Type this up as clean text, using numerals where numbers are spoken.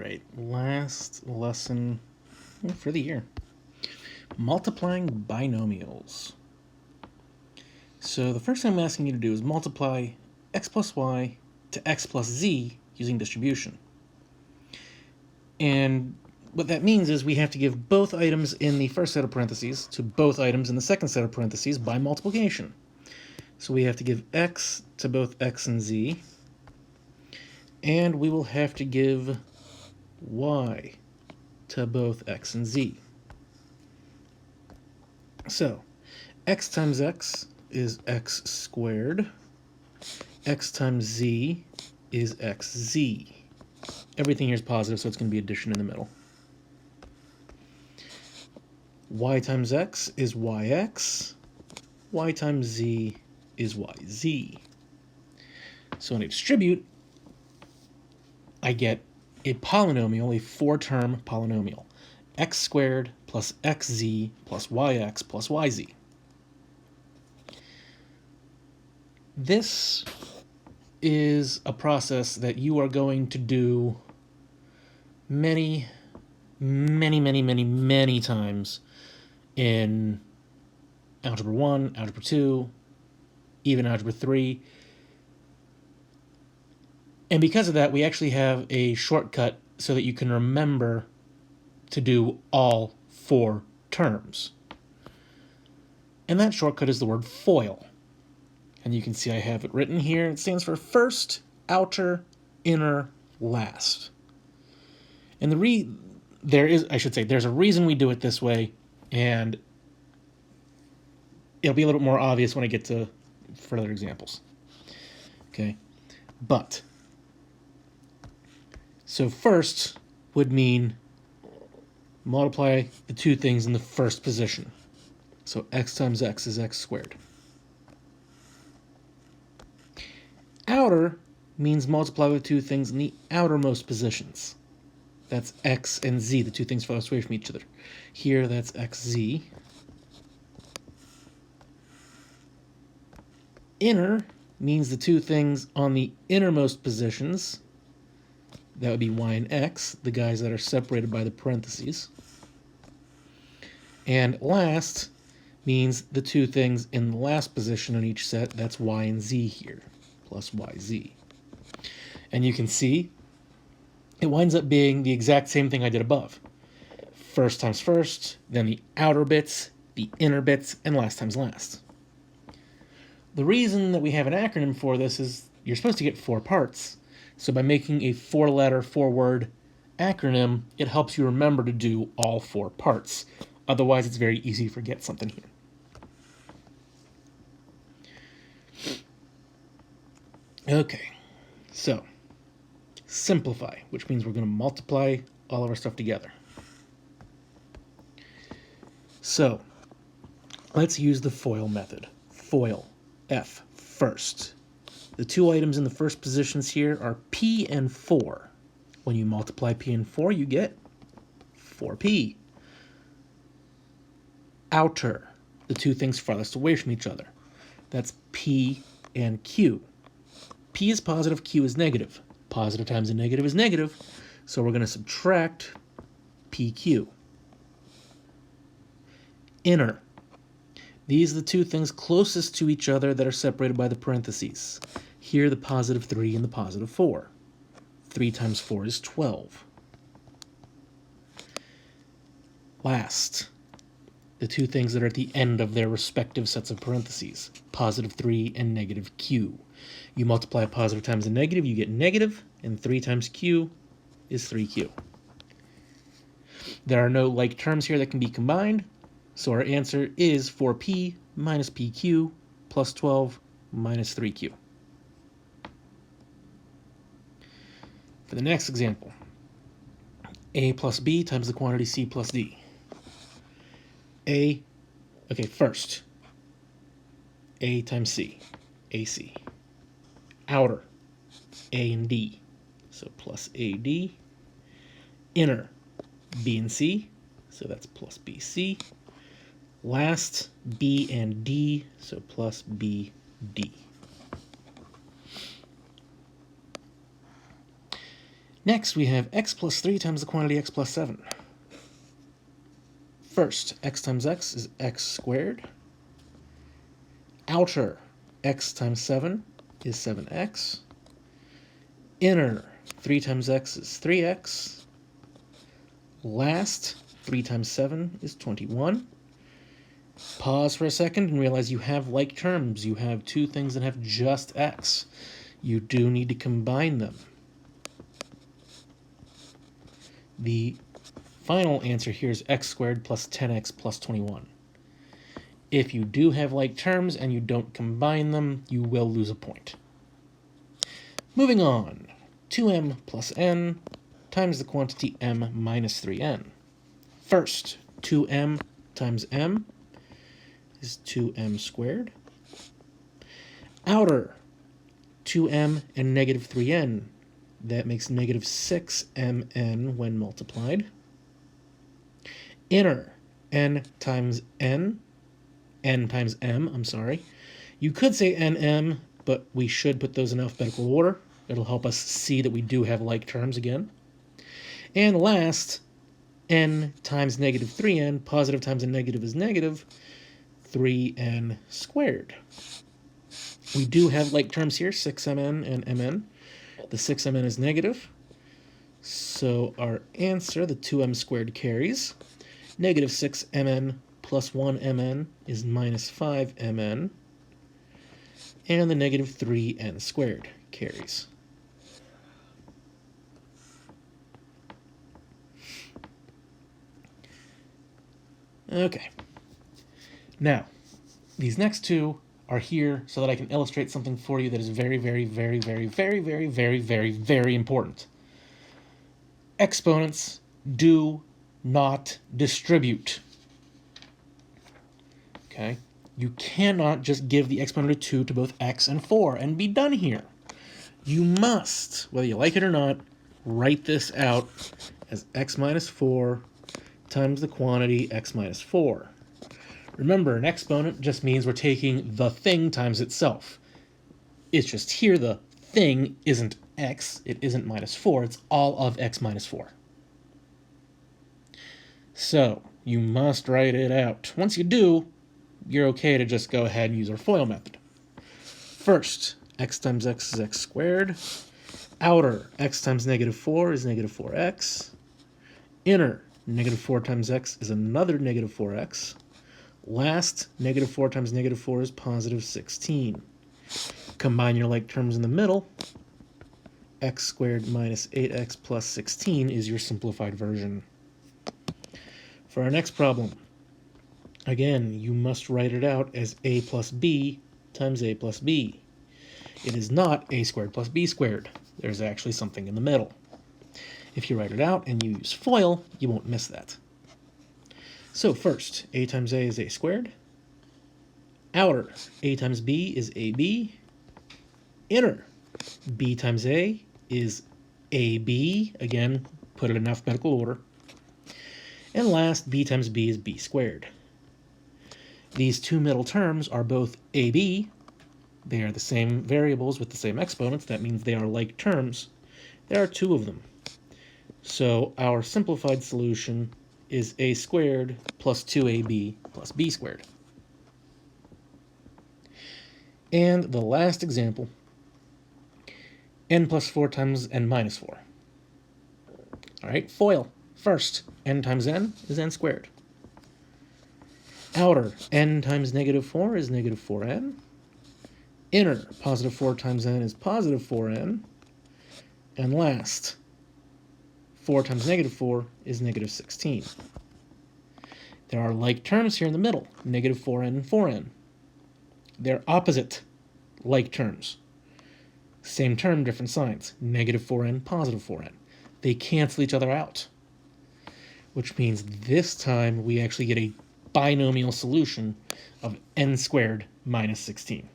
right, last lesson for the year. Multiplying binomials. So the first thing I'm asking you to do is multiply x plus y to x plus z using distribution. And what that means is we have to give both items in the first set of parentheses to both items in the second set of parentheses by multiplication. So we have to give x to both x and z, and we will have to give y to both x and z. So x times x is x squared. X times z is xz. Everything here is positive, so it's going to be addition in the middle. Y times x is yx. Y times z is yz. So when I distribute, I get a polynomial, a four-term polynomial. X squared plus xz plus yx plus yz. This is a process that you are going to do many times in Algebra 1, Algebra 2, even Algebra 3. And because of that, we actually have a shortcut so that you can remember to do all four terms. And that shortcut is the word FOIL. And you can see I have it written here. It stands for first, outer, inner, last. And there's a reason we do it this way, and it'll be a little bit more obvious when I get to further examples. Okay, but so first would mean multiply the two things in the first position. So x times x is x squared. Outer means multiply the two things in the outermost positions. That's x and z, the two things farthest away from each other. Here, that's xz. Inner means the two things on the innermost positions. That would be y and x, the guys that are separated by the parentheses. And last means the two things in the last position on each set. That's y and z here, plus yz. And you can see it winds up being the exact same thing I did above. First times first, then the outer bits, the inner bits, and last times last. The reason that we have an acronym for this is you're supposed to get 4 parts. So by making a 4-letter, 4-word acronym, it helps you remember to do all 4 parts. Otherwise, it's very easy to forget something here. Okay, so simplify, which means we're going to multiply all of our stuff together. So let's use the FOIL method. FOIL, F, first. The two items in the first positions here are P and 4. When you multiply P and 4, you get 4P. Outer, the two things farthest away from each other. That's P and Q. P is positive, Q is negative. Positive times a negative is negative, so we're going to subtract PQ. Inner. These are the two things closest to each other that are separated by the parentheses. Here, the positive 3 and the positive 4. 3 times 4 is 12. Last, the two things that are at the end of their respective sets of parentheses. Positive 3 and negative Q. You multiply a positive times a negative, you get negative, and 3 times Q is 3Q. There are no like terms here that can be combined, so our answer is 4P minus PQ plus 12 minus 3Q. For the next example, A plus B times the quantity C plus D. First, A times C, AC. Outer, A and D, so plus AD. Inner, B and C, so that's plus BC. Last, B and D, so plus BD. Next, we have x plus 3 times the quantity x plus 7. First, x times x is x squared. Outer x times 7 is 7x. Inner 3 times x is 3x. Last, 3 times 7 is 21. Pause for a second and realize you have like terms. You have two things that have just x. You do need to combine them. The final answer here is x squared plus 10x plus 21. If you do have like terms and you don't combine them, you will lose a point. Moving on, 2m plus n times the quantity m minus 3n. First, 2m times m is 2m squared. Outer, 2m and negative 3n. That makes negative 6mn when multiplied. Inner, n times n times m, I'm sorry. You could say nm, but we should put those in alphabetical order. It'll help us see that we do have like terms again. And last, n times negative 3n, positive times a negative is negative, 3n squared. We do have like terms here, 6mn and mn. The 6mn is negative, so our answer, the 2m squared, carries. Negative 6mn plus 1mn is minus 5mn, and the negative 3n squared carries. Okay. Now, these next two are here so that I can illustrate something for you that is very, very, very, very, very, very, very, very, very important. Exponents do not distribute. Okay? You cannot just give the exponent of 2 to both x and 4 and be done here. You must, whether you like it or not, write this out as x minus 4 times the quantity x minus 4. Remember, an exponent just means we're taking the thing times itself. It's just here the thing isn't x, it isn't minus 4, it's all of x minus 4. So, you must write it out. Once you do, you're okay to just go ahead and use our FOIL method. First, x times x is x squared. Outer, x times negative 4 is negative 4x. Inner, negative 4 times x is another negative 4x. Last, negative 4 times negative 4 is positive 16. Combine your like terms in the middle. X squared minus 8x plus 16 is your simplified version. For our next problem, again, you must write it out as a plus b times a plus b. It is not a squared plus b squared. There's actually something in the middle. If you write it out and you use FOIL, you won't miss that. So first, a times a is a squared. Outer, a times b is ab. Inner, b times a is ab. Again, put it in alphabetical order. And last, b times b is b squared. These two middle terms are both ab. They are the same variables with the same exponents. That means they are like terms. There are two of them. So our simplified solution is a squared plus 2ab plus b squared. And the last example, n plus 4 times n minus 4. All right, FOIL. First, n times n is n squared. Outer, n times negative 4 is negative 4n. Inner, positive 4 times n is positive 4n. And last, 4 times negative 4 is negative 16. There are like terms here in the middle, negative 4n and 4n. They're opposite like terms. Same term, different signs. Negative 4n, positive 4n. They cancel each other out, which means this time we actually get a binomial solution of n squared minus 16.